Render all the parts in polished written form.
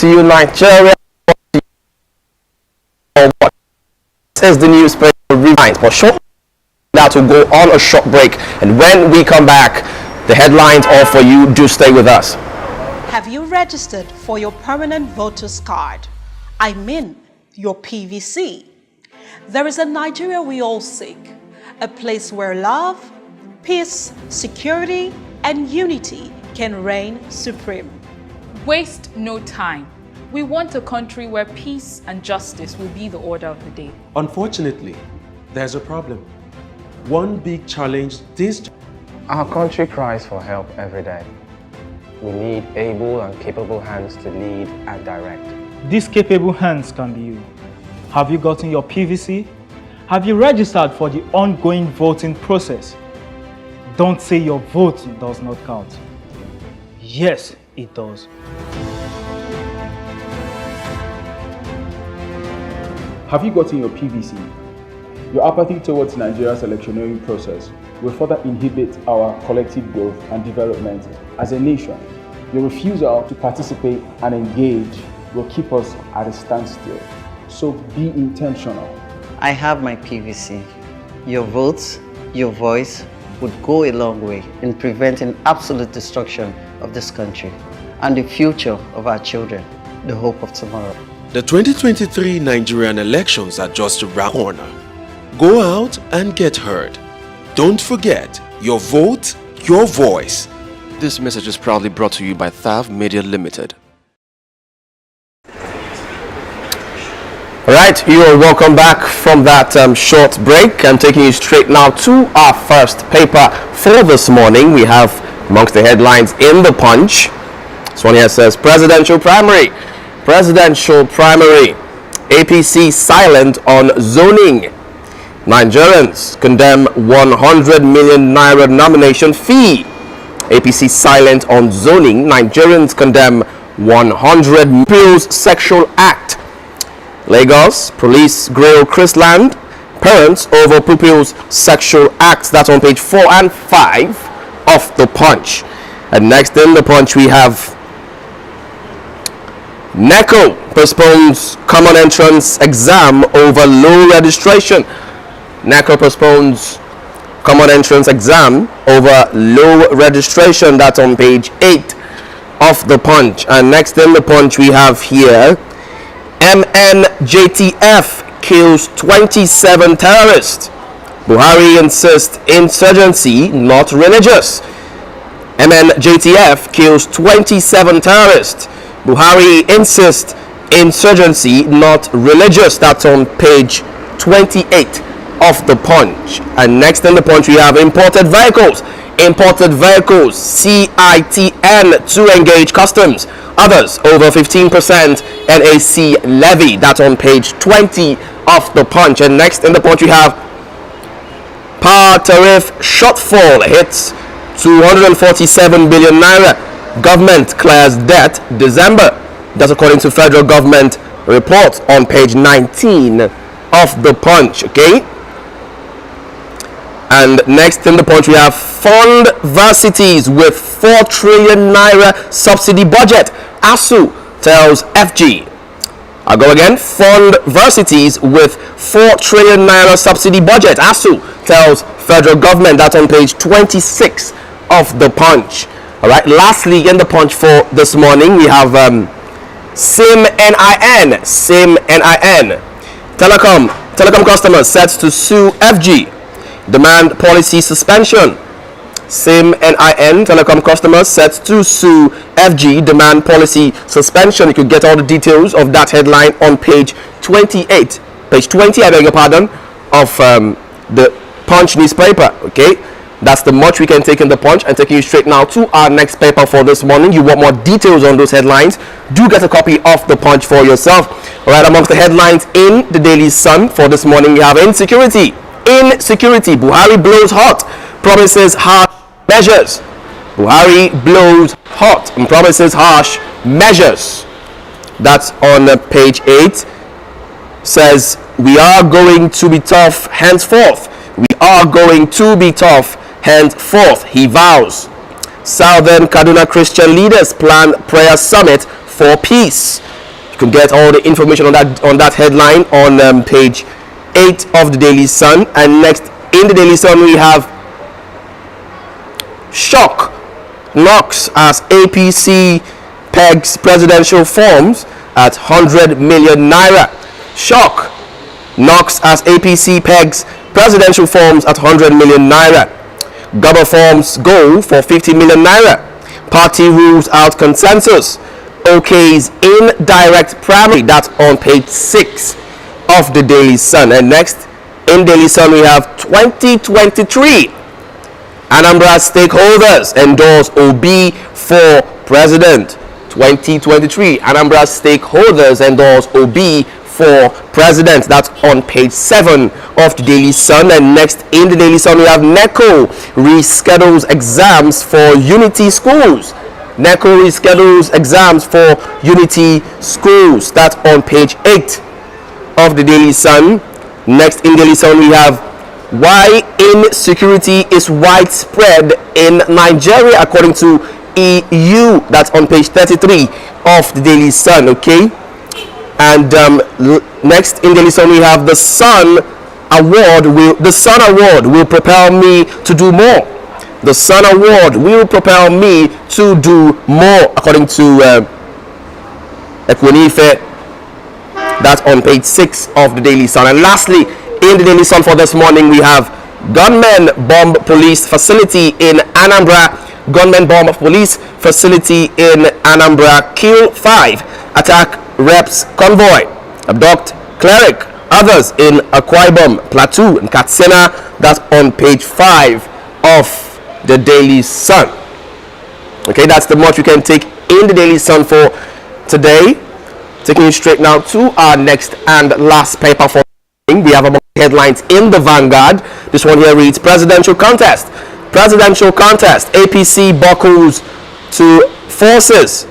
to you, Nigeria. What is the newspaper rewind? But shortly that will go on a short break, and when we come back, the headlines are for you. Do stay with us. Have you registered for your permanent voter's card? I mean, your PVC. There is a Nigeria we all seek, a place where love, peace, security, and unity can reign supreme. Waste no time. We want a country where peace and justice will be the order of the day. Unfortunately, there's a problem. One big challenge this Our country cries for help every day. We need able and capable hands to lead and direct. These capable hands can be you. Have you gotten your PVC? Have you registered for the ongoing voting process? Don't say your vote does not count. Yes, it does. Have you gotten your PVC? Your apathy towards Nigeria's electioneering process will further inhibit our collective growth and development as a nation. Your refusal to participate and engage will keep us at a standstill. So be intentional. I have my PVC. Your votes, your voice would go a long way in preventing absolute destruction of this country and the future of our children, the hope of tomorrow. The 2023 Nigerian elections are just around the corner. Go out and get heard. Don't forget, your vote, your voice. This message is proudly brought to you by Thav Media Limited. Alright, you are welcome back from that short break. I'm taking you straight now to our first paper for this morning. We have amongst the headlines in the Punch. This one here says Presidential Primary. Presidential Primary. APC silent on zoning. Nigerians condemn 100 million naira nomination fee. APC silent on zoning. Nigerians condemn 100 Pupils sexual act. Lagos police grill Chrisland parents over Pupils sexual acts. That's on page 4 and 5 of the Punch. And next in the Punch we have NECO postpones common entrance exam over low registration. NECO postpones common entrance exam over low registration. That's on page 8 of the Punch. And next in the Punch we have here MNJTF kills 27 terrorists. Buhari insists insurgency not religious. MNJTF kills 27 terrorists. Buhari insists insurgency not religious. That's on page 28 of the Punch. And next in the Punch we have imported vehicles. Imported vehicles, CITN to engage customs. Others over 15% NAC levy. That's on page 20 of the Punch. And next in the Punch we have power tariff shortfall hits 247 billion naira. Government clears debt December. That's according to federal government report on page 19 of the Punch. Okay. And next in the Punch we have fund varsities with 4 trillion naira subsidy budget. ASU tells FG. I'll go again. Fund varsities with 4 trillion naira subsidy budget. ASU tells federal government. That's on page 26 of the Punch. All right. Lastly, in the Punch for this morning, we have SIM NIN. SIM NIN. Telecom customers set to sue FG. Demand policy suspension. SIM NIN telecom customers set to sue FG. Demand policy suspension. You could get all the details of that headline on page 28. Page 20, I beg your pardon, of the Punch newspaper. Okay, that's the much we can take in the Punch. And taking you straight now to our next paper for this morning. You want more details on those headlines? Do get a copy of the Punch for yourself. All right, amongst the headlines in the Daily Sun for this morning, we have insecurity. Insecurity. Buhari blows hot, promises harsh measures. Buhari blows hot and promises harsh measures. That's on page 8. Says we are going to be tough henceforth. We are going to be tough henceforth, he vows. Southern Kaduna Christian leaders plan prayer summit for peace. You can get all the information on that headline on page 8 of the Daily Sun. And next in the Daily Sun we have shock knocks as APC pegs presidential forms at 100 million naira. Shock knocks as APC pegs presidential forms at 100 million naira. Gabba forms go for 50 million naira. Party rules out consensus. OK's indirect primary. That's on page 6 of the Daily Sun. And next in Daily Sun we have 2023. Anambra stakeholders endorse OB for president. 2023. Anambra stakeholders endorse OB for president. That's on page 7 of the Daily Sun. And next in the Daily Sun we have NECO reschedules exams for Unity schools. NECO reschedules exams for Unity schools. That's on page 8 of the Daily Sun. Next in Daily Sun we have why insecurity is widespread in Nigeria according to EU. That's on page 33 of the Daily Sun. Okay, and next in Daily Sun we have the Sun Award will propel me to do more. The Sun Award will propel me to do more according to Ekwonife. That's on page 6 of the Daily Sun. And lastly in the Daily Sun for this morning we have gunmen bomb police facility in Anambra. Gunmen bomb police facility in Anambra, kill 5, attack reps convoy, abduct cleric, others in Akwa Ibom, Plateau and Katsina. That's on page 5 of the Daily Sun. Okay, that's the much you can take in the Daily Sun for today. Taking you straight now to our next and last paper for we have among headlines in the Vanguard. This one here reads presidential contest. Presidential contest. APC buckles to forces.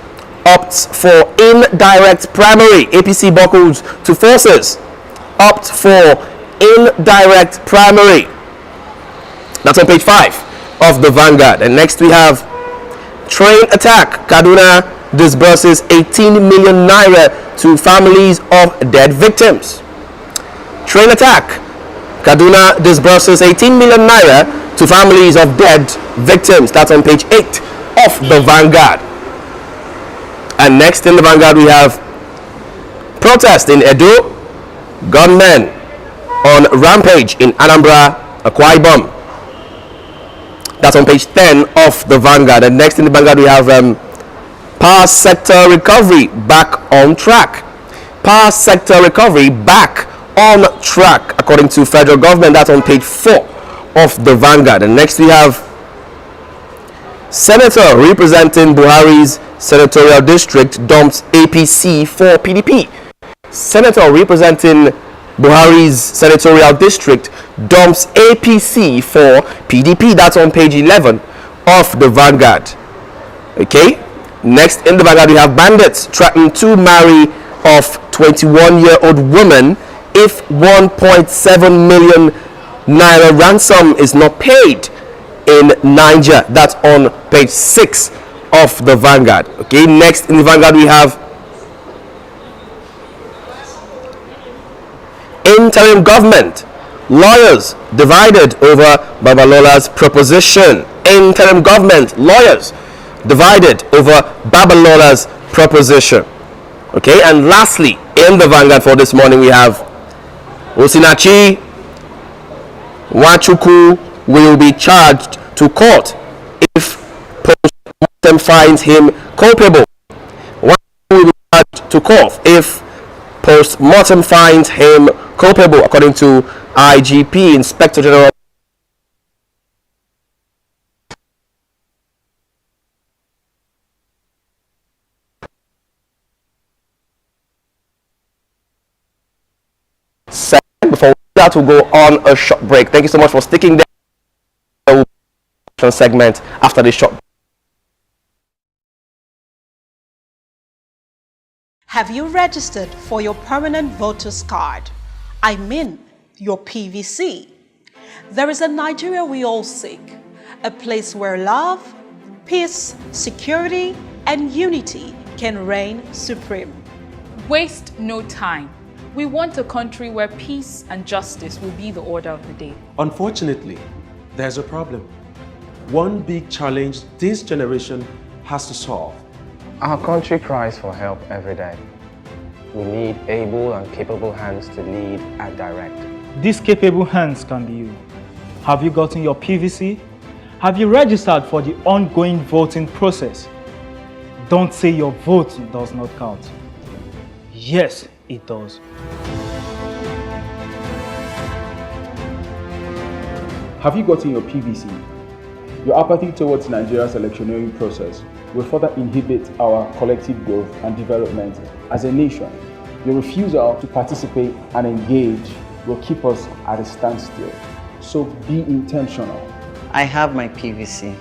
Opts for indirect primary. APC buckles to forces. Opt for indirect primary. That's on page 5 of the Vanguard. And next we have train attack. Kaduna disburses 18 million naira to families of dead victims. Train attack. Kaduna disburses 18 million naira to families of dead victims. That's on page 8 of the Vanguard. And next in the Vanguard we have protest in Edo. Gunmen on rampage in Anambra, Akwa Ibom. That's on page 10 of the Vanguard. And next in the Vanguard we have power sector recovery back on track. Power sector recovery back on track according to federal government. That's on page 4 of the Vanguard. And next we have senator representing Buhari's senatorial district dumps APC for PDP. Senator representing Buhari's senatorial district dumps APC for PDP. That's on page 11 of the Vanguard. Okay, next in the Vanguard we have bandits threaten to marry off 21-year-old woman if 1.7 million naira ransom is not paid in Niger. That's on page 6 of the Vanguard. Okay, next in the Vanguard we have interim government. Lawyers divided over Babalola's proposition. Interim government. Lawyers divided over Babalola's proposition. Okay, and lastly in the Vanguard for this morning we have Osinachi Nwachukwu will be charged to court if post-mortem finds him culpable. Nwachukwu will be charged to court if post-mortem finds him culpable, according to IGP, Inspector General. Before that, we'll go on a short break. Thank you so much for sticking there. Segment after this short. Have you registered for your permanent voter's card? I mean your PVC. There is a Nigeria we all seek, a place where love, peace, security, and unity can reign supreme. Waste no time. We want a country where peace and justice will be the order of the day. Unfortunately, there's a problem. One big challenge this generation has to solve. Our country cries for help every day. We need able and capable hands to lead and direct. These capable hands can be you. Have you gotten your PVC? Have you registered for the ongoing voting process? Don't say your vote does not count. Yes, it does. Have you gotten your PVC? Your apathy towards Nigeria's electioneering process will further inhibit our collective growth and development as a nation. Your refusal to participate and engage will keep us at a standstill. So be intentional. I have my PVC.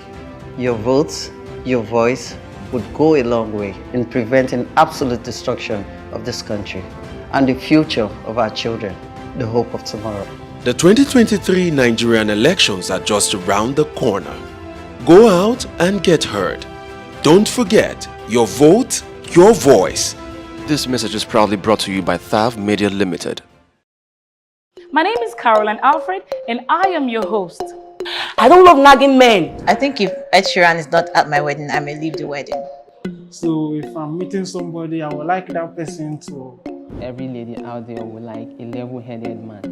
Your votes, your voice would go a long way in preventing absolute destruction of this country and the future of our children, the hope of tomorrow. The 2023 Nigerian elections are just around the corner. Go out and get heard. Don't forget, your vote, your voice. This message is proudly brought to you by Thav Media Limited. My name is Caroline Alfred, and I am your host. I don't love nagging men. I think if Ed Sheeran is not at my wedding, I may leave the wedding. So if I'm meeting somebody, I would like that person to... Every lady out there would like a level-headed man.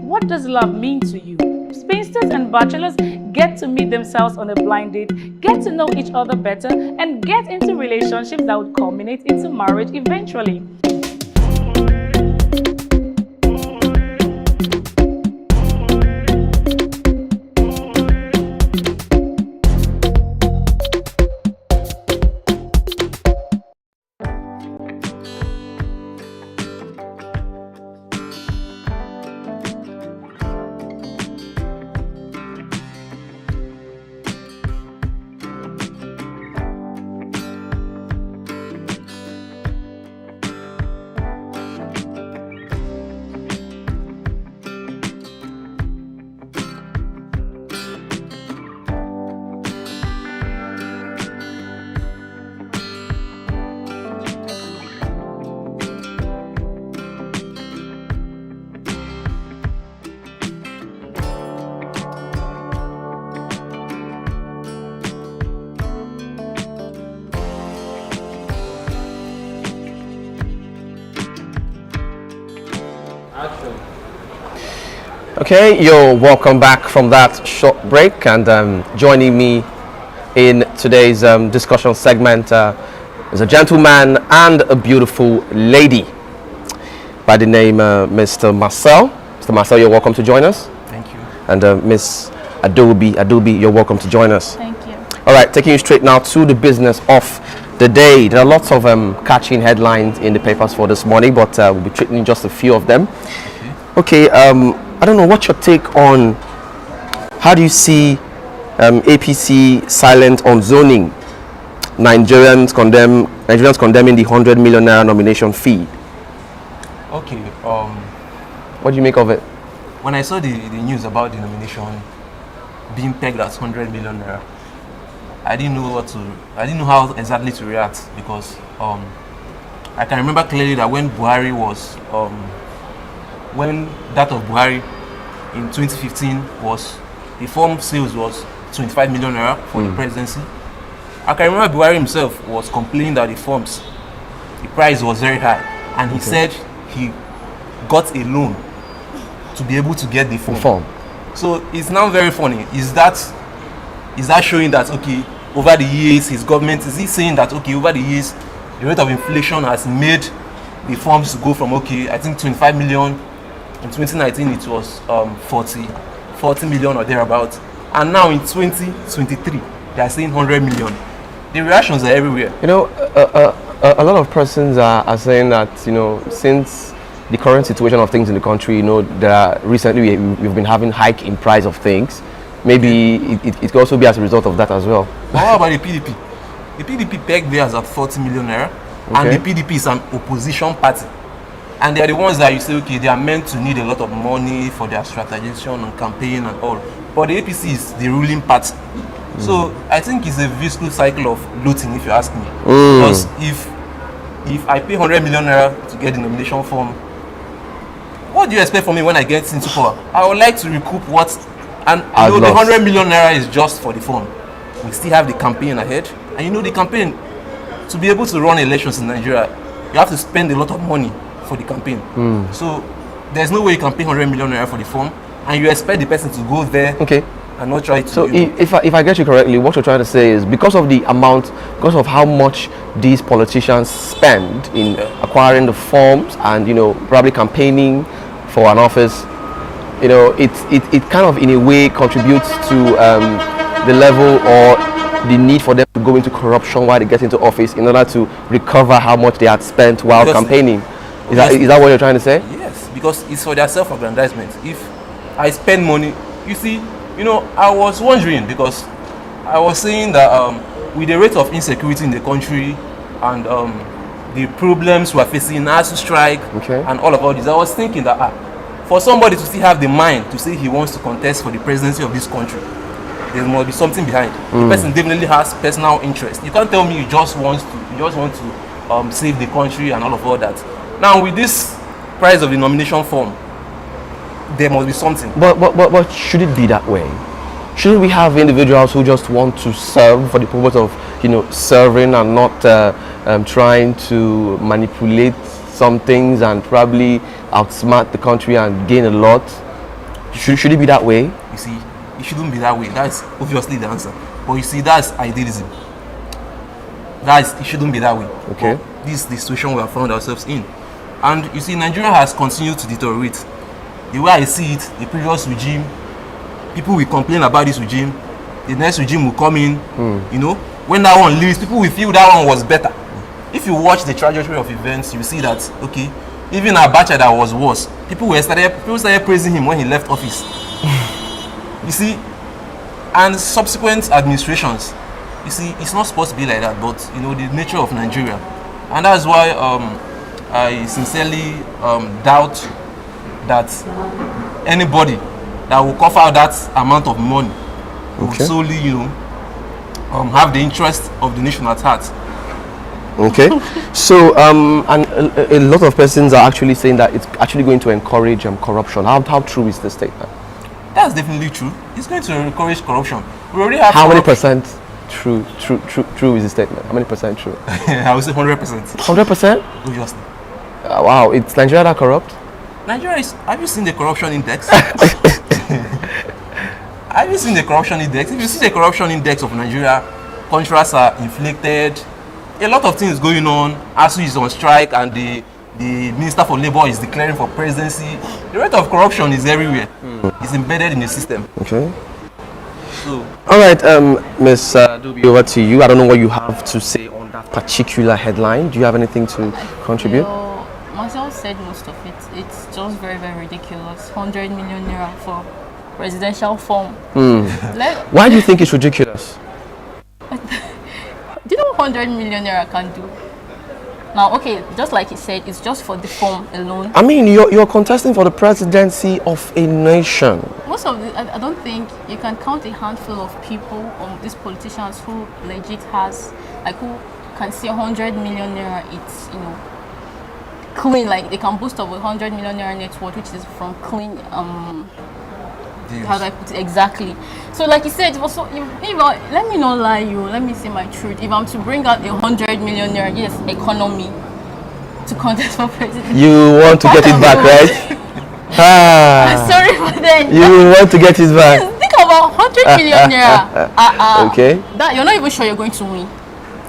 What does love mean to you? Spinsters and bachelors get to meet themselves on a blind date, get to know each other better, and get into relationships that would culminate into marriage eventually. Okay, you're welcome back from that short break, and joining me in today's discussion segment is a gentleman and a beautiful lady by the name Mr. Marcel. Mr. Marcel, you're welcome to join us. Thank you. And Miss Adobe, you're welcome to join us. Thank you. All right, taking you straight now to the business of the day. There are lots of catching headlines in the papers for this morning, but we'll be treating just a few of them. Okay, I don't know, what's your take on how do you see APC silent on zoning? Nigerians condemning the 100 million naira nomination fee. Okay. What do you make of it? When I saw the news about the nomination being pegged at 100 million naira, I didn't know how exactly to react, because I can remember clearly that when Buhari was when that of Buhari in 2015 was, the form sales was 25 million naira for the presidency. I can remember Buhari himself was complaining that the price was very high, and he said he got a loan to be able to get the form. So it's now very funny. Is that showing that, okay, over the years his government, is he saying that, okay, over the years the rate of inflation has made the forms to go from, okay, I think 25 million. In 2019, it was 40 million or thereabouts. And now in 2023, they are saying 100 million. The reactions are everywhere. You know, a lot of persons are saying that, you know, since the current situation of things in the country, you know, recently we've been having hike in price of things. Maybe it could also be as a result of that as well. How about the PDP? The PDP pegged theirs at 40 million naira, and the PDP is an opposition party. And they are the ones that you say, okay, they are meant to need a lot of money for their strategization and campaign and all. But the APC is the ruling party. So I think it's a vicious cycle of looting, if you ask me. Because if if I pay 100 million naira to get the nomination form, what do you expect from me when I get into power? I would like to recoup what, and you know, the 100 million naira is just for the form. We still have the campaign ahead, and you know, the campaign, to be able to run elections in Nigeria, you have to spend a lot of money for the campaign. So there's no way you can pay 100 million naira for the form, and you expect the person to go there and not try to. So if I get you correctly, what you're trying to say is because of the amount, because of how much these politicians spend in acquiring the forms and, you know, probably campaigning for an office, you know, it kind of in a way contributes to the level or the need for them to go into corruption while they get into office in order to recover how much they had spent while campaigning. Is that what you're trying to say? Yes, because it's for their self-aggrandizement. If I spend money, you see, you know, I was wondering, because I was saying that with the rate of insecurity in the country and the problems we're facing, ASU strike and all this, I was thinking that for somebody to still have the mind to say he wants to contest for the presidency of this country, there must be something behind. The person definitely has personal interest. You can't tell me you just want to save the country and all that. Now with this price of the nomination form, there must be something. But should it be that way? Shouldn't we have individuals who just want to serve for the purpose of, you know, serving and not trying to manipulate some things and probably outsmart the country and gain a lot? Should it be that way? You see, it shouldn't be that way. That's obviously the answer. But you see, that's idealism. It shouldn't be that way. Okay. But this is the situation we have found ourselves in. And you see, Nigeria has continued to deteriorate. The way I see it, the previous regime, people will complain about this regime, the next regime will come in, you know, when that one leaves, people will feel that one was better. If you watch the trajectory of events, you see that, okay, even Abacha that was worse, people started praising him when he left office. You see, and subsequent administrations, you see, it's not supposed to be like that, but, you know, the nature of Nigeria. And that's why I sincerely doubt that anybody that will cover that amount of money will solely, you know, have the interest of the nation at heart. Okay. So and a lot of persons are actually saying that it's actually going to encourage corruption. How true is this statement? That's definitely true. It's going to encourage corruption. We already have. How many percent true is the statement? How many percent true? I would say 100%. 100%? Obviously. Wow, it's Nigeria that corrupt? Nigeria is. Have you seen the corruption index? Have you seen the corruption index? If you see the corruption index of Nigeria, contracts are inflated. A lot of things going on. ASU is on strike, and the Minister for Labour is declaring for presidency. The rate of corruption is everywhere. It's embedded in the system. Okay. So. All right, Ms. Dubi, over to you. I don't know what you have to say on that particular headline. Do you have anything to contribute? Marcel said most of it. It's just very, very ridiculous. 100 million naira for presidential form. Why do you think it's ridiculous? Do you know what 100 million naira can do? Now, okay, just like he said, it's just for the form alone. I mean, you're contesting for the presidency of a nation. Most of I don't think you can count a handful of people, these politicians who legit has, like, who can see 100 million naira. It's, you know, clean, like they can boast of 100 million naira net worth, which is from clean how do I put it exactly? So like you said, also let me not lie you, let me say my truth. If I'm to bring out 100 million naira, yes, economy to contest for president, you want to get it back, right? I'm sorry for that. You want to get it back. Think about 100 million naira. Okay. That you're not even sure you're going to win.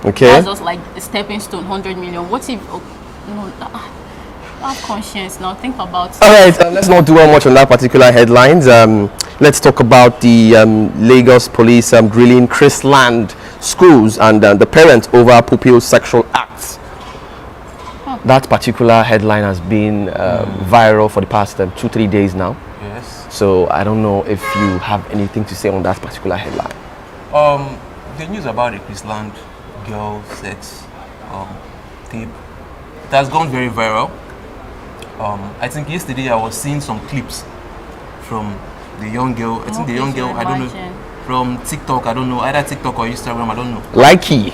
Okay. That's just like a stepping stone. 100 million. What if? Have conscience now. Think about it. All right, let's not dwell much on that particular headlines. Let's talk about the Lagos police grilling Chrisland schools and the parents over Pupils sexual acts. That particular headline has been viral for the past 2-3 days now. Yes. So I don't know if you have anything to say on that particular headline. The news about the Chrisland girl sex tape, it has gone very viral. I think yesterday I was seeing some clips from the young girl. I think the young girl, I don't know, from TikTok. I don't know, either TikTok or Instagram. I don't know. Likey,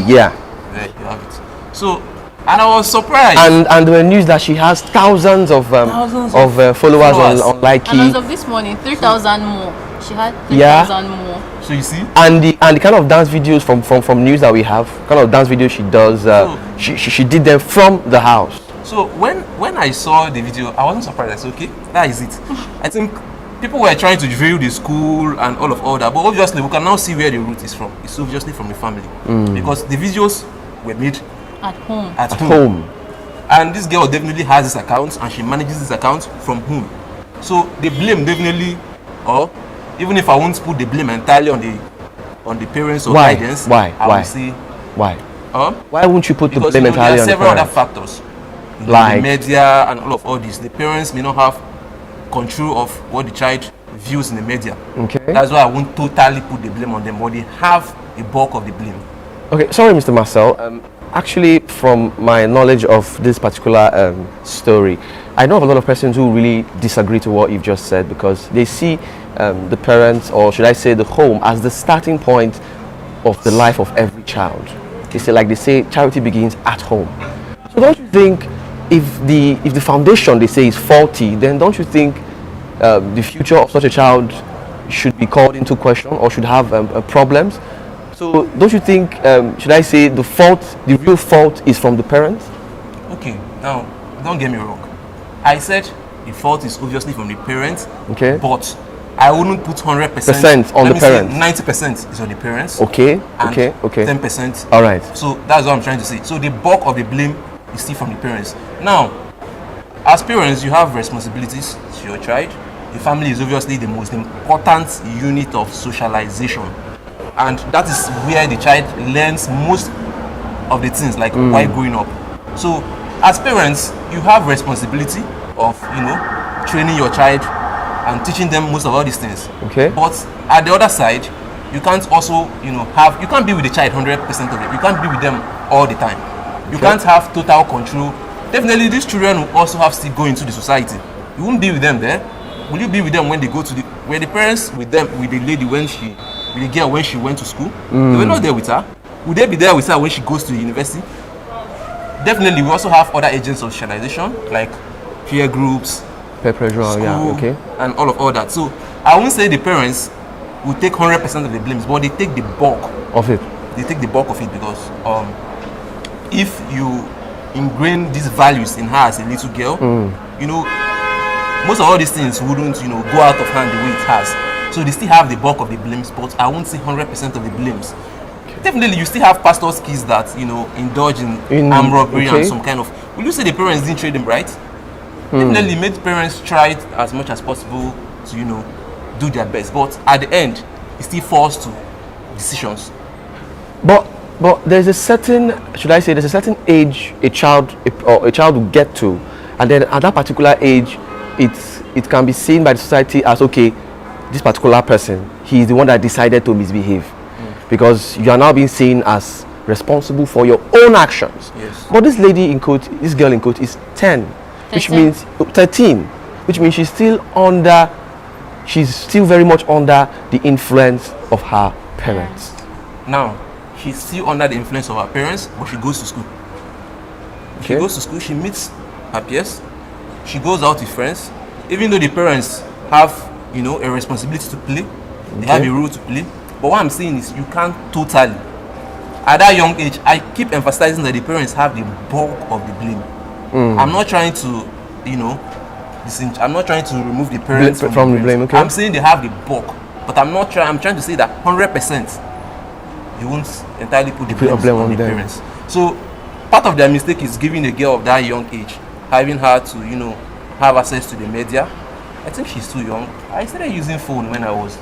yeah. There you have it. So And I was surprised. And there were news that she has thousands of followers on Likey. And as of this morning, 3,000 more. She had 3,000 more. So you see? And the kind of dance videos from news that we have, kind of dance videos she does, she did them from the house. So when I saw the video, I wasn't surprised. I said, okay, that is it. I think people were trying to drill the school and all that, but obviously we can now see where the root is from. It's obviously from the family, because the videos were made at home. At home. And this girl definitely has this account, and she manages this account from home. So the blame definitely, or even if I won't put the blame entirely on the parents or guidance, I will say why? Why won't you put the blame entirely on the parents? There are several other factors, like the media and all this. The parents may not have control of what the child views in the media. Okay. That's why I won't totally put the blame on them, but they have a bulk of the blame. Okay, sorry, Mr. Marcel. Actually, from my knowledge of this particular story, I know of a lot of persons who really disagree to what you've just said, because they see the parents, or should I say the home, as the starting point of the life of every child. They say charity begins at home. So don't you think if the foundation, they say, is faulty, then don't you think the future of such a child should be called into question or should have problems? So don't you think, should I say, the real fault is from the parents? Okay, now don't get me wrong. I said the fault is obviously from the parents, okay, but I wouldn't put 100% on the parents. 90% is on the parents. Okay, and okay. 10%. All right. So that's what I'm trying to say. So the bulk of the blame is still from the parents. Now, as parents, you have responsibilities to your child. The family is obviously the most important unit of socialization, and that is where the child learns most of the things, like while growing up. So as parents, you have responsibility of training your child and teaching them most of all these things. Okay. But at the other side, you can't also you can't be with the child 100% of it. You can't be with them all the time. You can't have total control. Definitely these children will also have to go into the society. You won't be with them there. Will you be with them when they go to were the parents with them, with the lady with the girl when she went to school? They were not there with her. Would they be there with her when she goes to the university? Definitely, we also have other agents of socialization, like peer groups, peer pressure, school, and all that. So I won't say the parents will take 100% of the blames, but they take the bulk of it. They take the bulk of it because if you ingrain these values in her as a little girl, most of all these things wouldn't go out of hand the way it has. So they still have the bulk of the blames, but I won't say 100% of the blames. Definitely, you still have pastors' kids that indulge in armed robbery and some kind of. Will you say the parents didn't treat them right? Definitely, made parents try as much as possible to do their best, but at the end, it still falls to decisions. But there's a certain, should I say, there's a certain age a child will get to, and then at that particular age, it can be seen by the society as, okay, this particular person, he is the one that decided to misbehave. Because you are now being seen as responsible for your own actions. Yes. But this lady in quote, this girl in quote, is 10, which means 13, which means she's still very much under the influence of her parents. Now, she's still under the influence of her parents, but she goes to school. She goes to school, she meets her peers, she goes out with friends. Even though the parents have, a responsibility to play, they have a role to play. But what I'm saying is you can't totally. At that young age, I keep emphasizing that the parents have the bulk of the blame. I'm not trying to, I'm not trying to remove the parents from the blame. Okay. I'm saying they have the bulk, but I'm trying to say that 100% you won't entirely put the blame on the parents. So part of their mistake is giving a girl of that young age, having her to, have access to the media. I think she's too young. I started using phone when I was.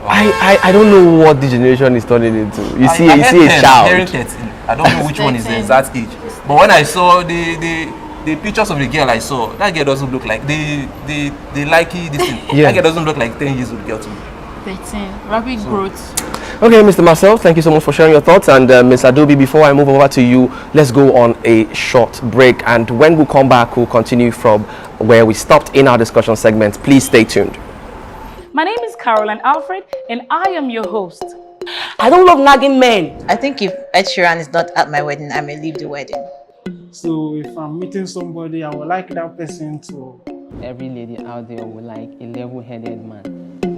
I don't know what the generation is turning into. You see a child. I don't know which one is the exact age. But when I saw the pictures of the girl I saw, that girl doesn't look like the likey this thing. That girl doesn't look like 10 years old girl to me. 13. Rapid growth. Okay, Mr. Marcel, thank you so much for sharing your thoughts. And Ms. Adobe, before I move over to you, let's go on a short break. And when we come back, we'll continue from where we stopped in our discussion segment. Please stay tuned. My name is Caroline Alfred, and I am your host. I don't love nagging men. I think if Ed Sheeran is not at my wedding, I may leave the wedding. So if I'm meeting somebody, I would like that person to. Every lady out there would like a level-headed man.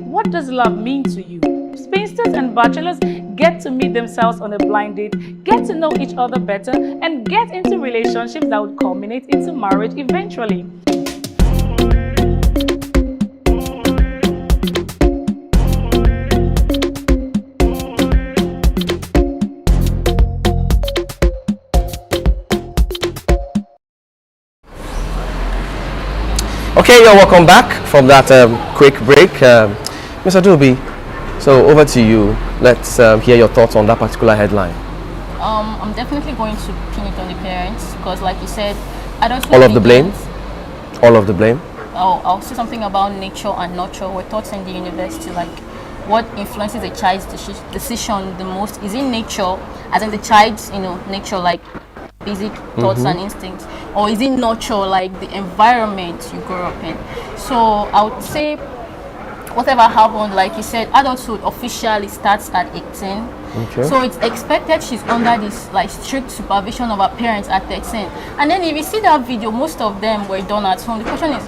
What does love mean to you? Spinsters and bachelors get to meet themselves on a blind date, get to know each other better, and get into relationships that would culminate into marriage eventually. Okay, you're welcome back from that quick break. Mr. Doby, so over to you. Let's hear your thoughts on that particular headline. I'm definitely going to pin it on the parents because, like you said, adulthood. All of the blame? All of the blame? I'll say something about nature and nurture. We're taught in the university, like, what influences a child's decision the most? Is it nature, as in the child's, nature, like basic thoughts and instincts, or is it nurture, like the environment you grow up in? So I would say whatever happened, like you said, adulthood officially starts at 18. Okay. So it's expected she's under this like strict supervision of her parents at 13. And then if you see that video, most of them were done at home. The question is,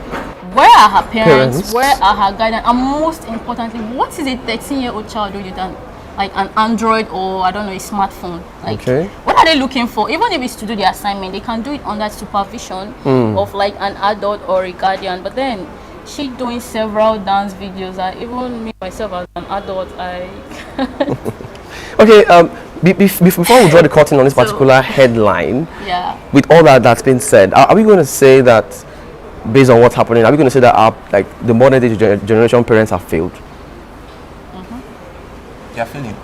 where are her parents? Where are her guidance? And most importantly, what is a 13-year-old child doing than like an Android or I don't know, a smartphone? Like, what are they looking for? Even if it's to do the assignment, they can do it under supervision of like an adult or a guardian. But then she doing several dance videos. Even me myself as an adult, Okay, before we draw the curtain on this particular headline, with all that's been said, are we going to say that, based on what's happening, are we going to say that our, like, the modern day generation parents have failed? They are failing.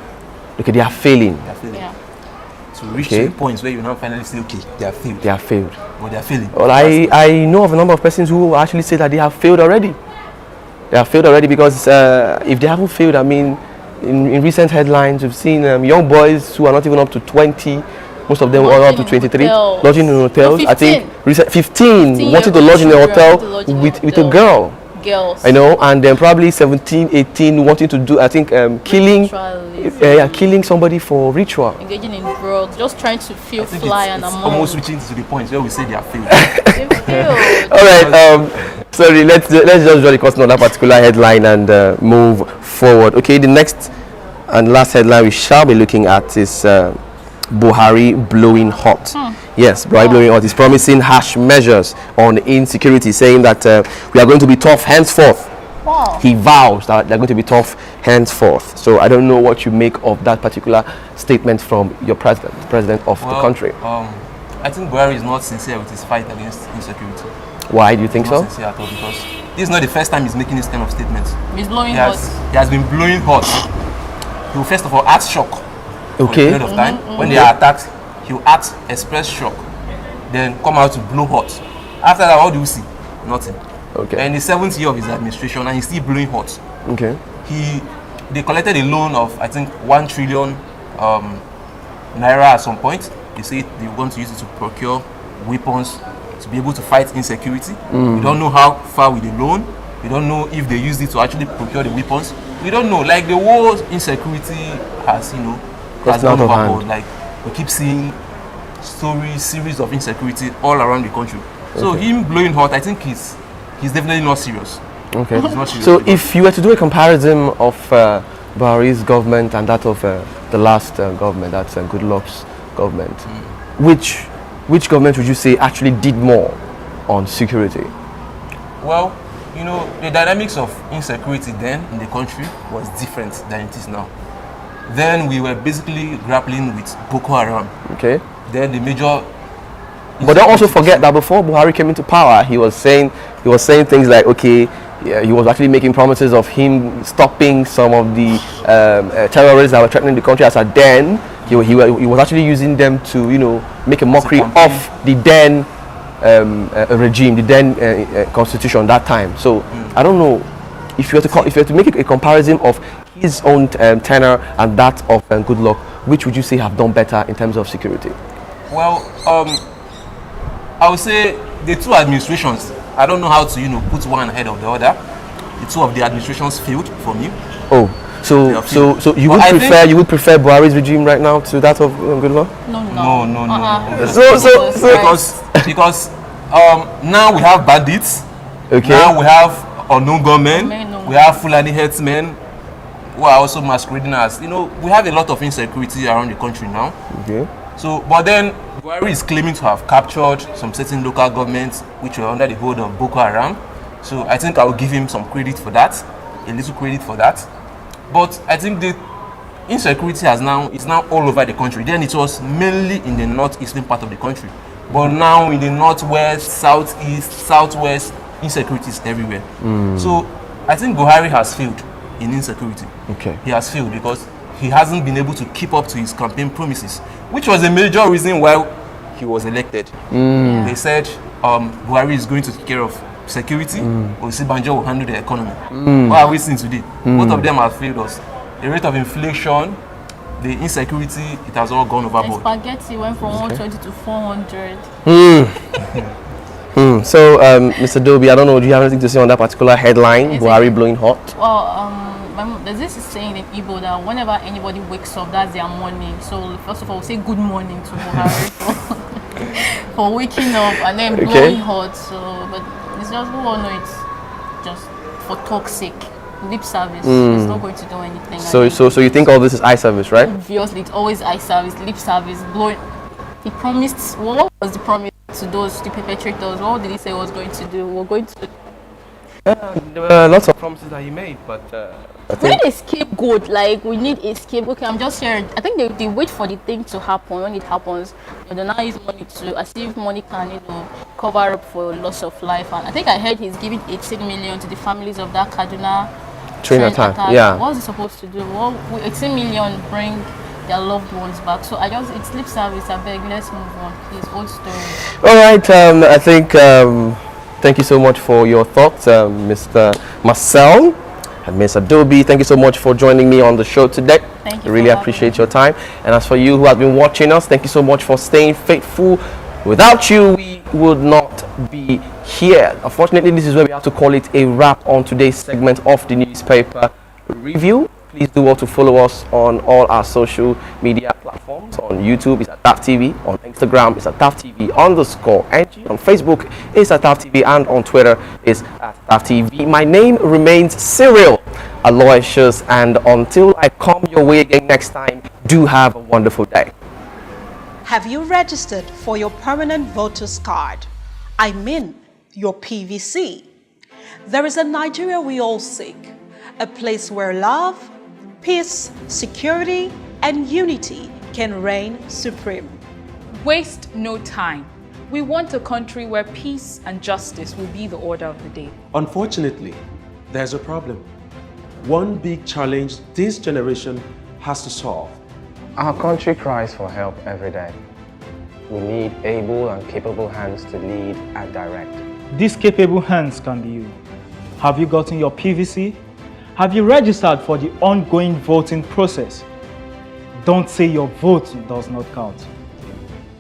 Okay, they are failing. They are failing. Yeah. To reach the points where you now finally say, okay, they are failed. They are failed. But they are failing. Well, I know of a number of persons who actually say that they have failed already. They have failed already because if they haven't failed, I mean, in recent headlines, we've seen young boys who are not even up to 20, most of them are up to 23, lodging in hotels. I think 15 wanted to lodge in a hotel with a girl. Girls. I know, and then probably 17, 18 wanting to do, I think, killing somebody for ritual. Engaging in drugs, just trying to feel fly and among. Almost reaching to the point where we say they are failed. All right, sorry, let's just draw the curtain on that particular headline and move forward. Okay, the next and last headline we shall be looking at is Buhari blowing hot. Yes, Buhari blowing hot is promising harsh measures on insecurity, saying that we are going to be tough henceforth. He vows that they're going to be tough henceforth. So I don't know what you make of that particular statement from your president of the country. I think Buhari is not sincere with his fight against insecurity. Why do you think so? Not sincere at all, because this is not the first time he's making this kind of statements. He's blowing hot. He has been blowing hot. He will first of all act shock. For a period of time. When they are attacked, he will act express shock, then come out to blow hot. After that, what do you see? Nothing. Okay. In the 7th year of his administration, and he's still blowing hot. Okay. They collected a loan of, I think, 1 trillion naira at some point. They say they want to use it to procure weapons to be able to fight insecurity. We don't know how far with the loan. We don't know if they used it to actually procure the weapons. We don't know. Like, the war insecurity has, has gone overboard. Like, we keep seeing series of insecurity all around the country. So him blowing hot, I think he's definitely not serious. Okay. He's not serious. So if you were to do a comparison of Buhari's government and that of the last government, that's Goodluck's government, which government would you say actually did more on security? Well, the dynamics of insecurity then in the country was different than it is now. Then we were basically grappling with Boko Haram. Okay. Then the major. But don't also forget that before Buhari came into power, he was saying things like, okay, he was actually making promises of him stopping some of the terrorists that were threatening the country. As a then, he was actually using them to make a mockery of the then regime, the then constitution that time. So I don't know if you were to make a comparison of his own tenure and that of Goodluck, which would you say have done better in terms of security? Well, I would say the two administrations, I don't know how to put one ahead of the other. The two of the administrations failed for me. So you But would prefer Buhari's regime right now to that of Goodluck? No. So because now we have bandits. Okay. Now we have unknown gunmen. We have Fulani headsmen who are also masquerading as, we have a lot of insecurity around the country now. Okay. So, but then Buhari is claiming to have captured some certain local governments which were under the hold of Boko Haram. So I think I will give him some credit for that, a little credit for that. But I think the insecurity is now all over the country. Then it was mainly in the northeastern part of the country. But now in the northwest, southeast, southwest, insecurity is everywhere. So I think Buhari has failed in insecurity. Okay. He has failed because he hasn't been able to keep up to his campaign promises, which was a major reason why he was elected. They said Buhari is going to take care of security, Osibanjo will handle the economy. What are we seeing today? Both of them have failed us. The rate of inflation, the insecurity, it has all gone overboard. The spaghetti went from 120 to 400. So, Mr. Doby, I don't know, do you have anything to say on that particular headline, Buhari blowing hot? Well, there's this saying in Igbo that whenever anybody wakes up, that's their morning. So, first of all, say good morning to Buhari for waking up and then blowing hot. So, but it's just, we all know it's just for talk's sake. Lip service. It's not going to do anything. So you think all this is eye service, right? Obviously, it's always eye service, lip service, blowing. He promised, what was the promise to those, the perpetrators? What did he say he was going to do? We're going to... There were lots of promises that he made, but... we need a scapegoat, like we need a scapegoat. Okay, I'm just here. I think they wait for the thing to happen. When it happens, they now use money to, as if money can, cover up for loss of life. And I think I heard he's giving 18 million to the families of that Kaduna train attack. Yeah. What's he supposed to do? Well, 18 million bring their loved ones back. So it's lip service. I beg, let's move on, please. Old story. All right. I think thank you so much for your thoughts, Mr. Marcel and Ms. Adobe. Thank you so much for joining me on the show today. Thank you. I really appreciate your time. And as for you who have been watching us, thank you so much for staying faithful. Without you, we would not be here. Unfortunately, this is where we have to call it a wrap on today's segment of the newspaper review. Please do well to follow us on all our social media platforms. On YouTube, it's at TAF TV. On Instagram, it's at TAF TV _NG. On Facebook, it's at TAF TV. And on Twitter, it's at TAF TV. My name remains Cyril Aloysius. And until I come your way again next time, do have a wonderful day. Have you registered for your permanent voter's card? I mean, your PVC. There is a Nigeria we all seek, a place where love, peace, security, and unity can reign supreme. Waste no time. We want a country where peace and justice will be the order of the day. Unfortunately, there's a problem. One big challenge this generation has to solve. Our country cries for help every day. We need able and capable hands to lead and direct. These capable hands can be you. Have you gotten your PVC? Have you registered for the ongoing voting process? Don't say your vote does not count.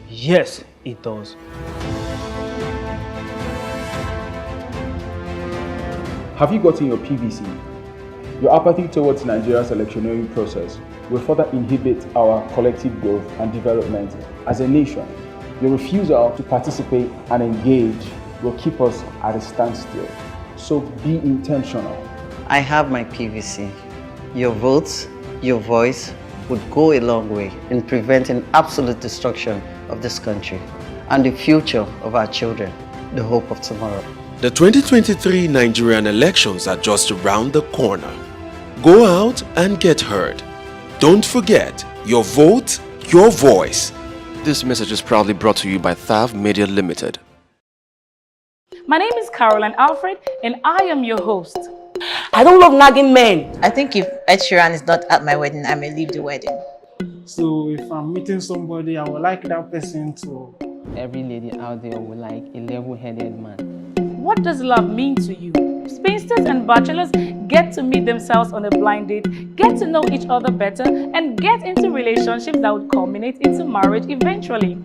Yes, it does. Have you gotten your PVC? Your apathy towards Nigeria's electioneering process will further inhibit our collective growth and development as a nation. Your refusal to participate and engage will keep us at a standstill. So be intentional. I have my PVC. Your votes, your voice would go a long way in preventing absolute destruction of this country and the future of our children, the hope of tomorrow. The 2023 Nigerian elections are just around the corner. Go out and get heard. Don't forget, your vote, your voice. This message is proudly brought to you by TAF Media Limited. My name is Caroline Alfred, and I am your host. I don't love nagging men. I think if Ed Sheeran is not at my wedding, I may leave the wedding. So if I'm meeting somebody, I would like that person to... Every lady out there would like a level-headed man. What does love mean to you? Spinsters and bachelors get to meet themselves on a blind date, get to know each other better, and get into relationships that would culminate into marriage eventually.